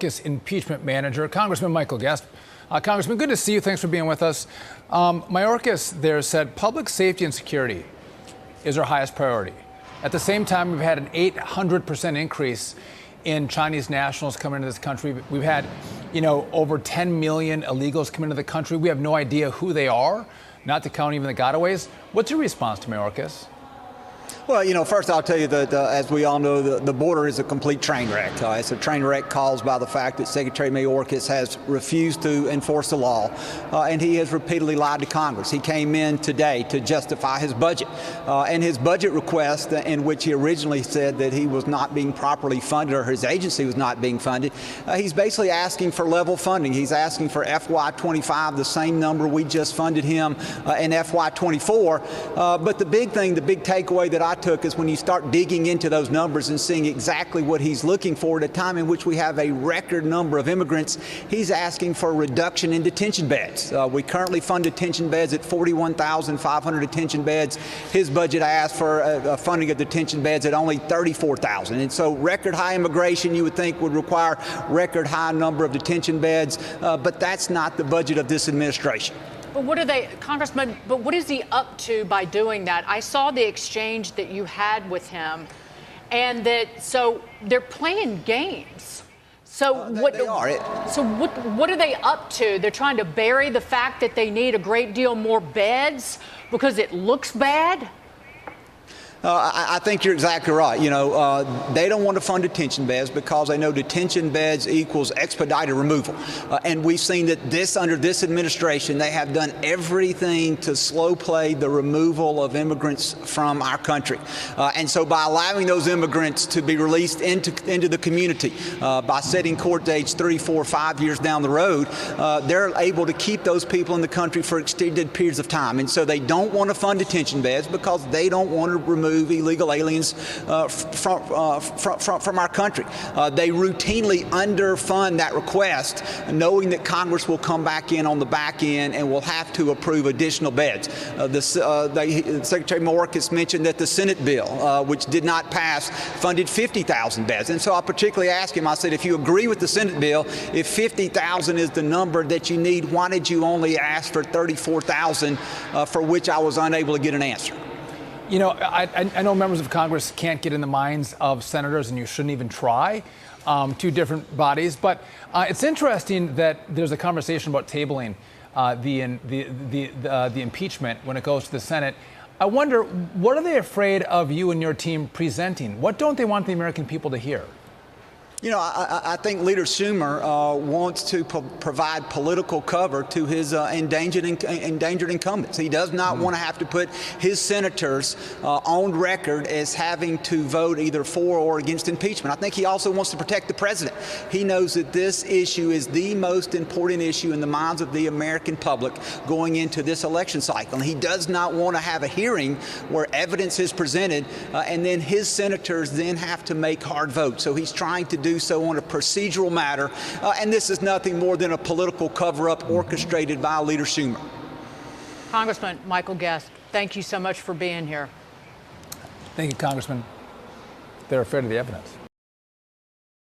Impeachment manager, Congressman Michael Guest. Congressman, good to see you. Thanks for being with us. Mayorkas there said public safety and security is our highest priority. At the same time, we've had an 800% increase in Chinese nationals coming into this country. We've had, over 10 million illegals come into the country. We have no idea who they are, not to count even the gotaways. What's your response to Mayorkas? Well, first I'll tell you that, as we all know, the border is a complete train wreck. It's a train wreck caused by the fact that Secretary Mayorkas has refused to enforce the law, and he has repeatedly lied to Congress. He came in today to justify his budget, and his budget request, in which he originally said that he was not being properly funded, or his agency was not being funded. He's basically asking for level funding. He's asking for FY25, the same number we just funded him in FY24. But the big thing, the big takeaway that I took is when you start digging into those numbers and seeing exactly what he's looking for at a time in which we have a record number of immigrants, he's asking for a reduction in detention beds. We currently fund detention beds at 41,500 detention beds. His budget asked for a funding of detention beds at only 34,000. And so record high immigration, you would think, would require record high number of detention beds, but that's not the budget of this administration. But what are they, Congressman, but what is he up to by doing that? I saw the exchange that you had with him, and so they're playing games. So what are they up to? They're trying to bury the fact that they need a great deal more beds because it looks bad? I think you're exactly right. They don't want to fund detention beds because they know detention beds equals expedited removal. And we've seen that under this administration, they have done everything to slow play the removal of immigrants from our country. And so by allowing those immigrants to be released into the community, by setting court dates 3, 4, 5 years down the road, they're able to keep those people in the country for extended periods of time. And so they don't want to fund detention beds because they don't want to remove illegal aliens from our country. They routinely underfund that request, knowing that Congress will come back in on the back end and will have to approve additional beds. Secretary Mayorkas mentioned that the Senate bill, which did not pass, funded 50,000 beds. And so I particularly asked him, I said, if you agree with the Senate bill, if 50,000 is the number that you need, why did you only ask for 34,000, for which I was unable to get an answer? I know members of Congress can't get in the minds of senators, and you shouldn't even try, two different bodies. But it's interesting that there's a conversation about tabling the impeachment when it goes to the Senate. I wonder, what are they afraid of you and your team presenting? What don't they want the American people to hear? I think Leader Schumer wants to provide political cover to his endangered incumbents. He does not want to have to put his senators on record as having to vote either for or against impeachment. I think he also wants to protect the president. He knows that this issue is the most important issue in the minds of the American public going into this election cycle. And he does not want to have a hearing where evidence is presented and then his senators then have to make hard votes. So he's trying to do so on a procedural matter, and this is nothing more than a political cover-up orchestrated by Leader Schumer. Congressman Michael Guest, thank you so much for being here. Thank you, Congressman. They're afraid of the evidence.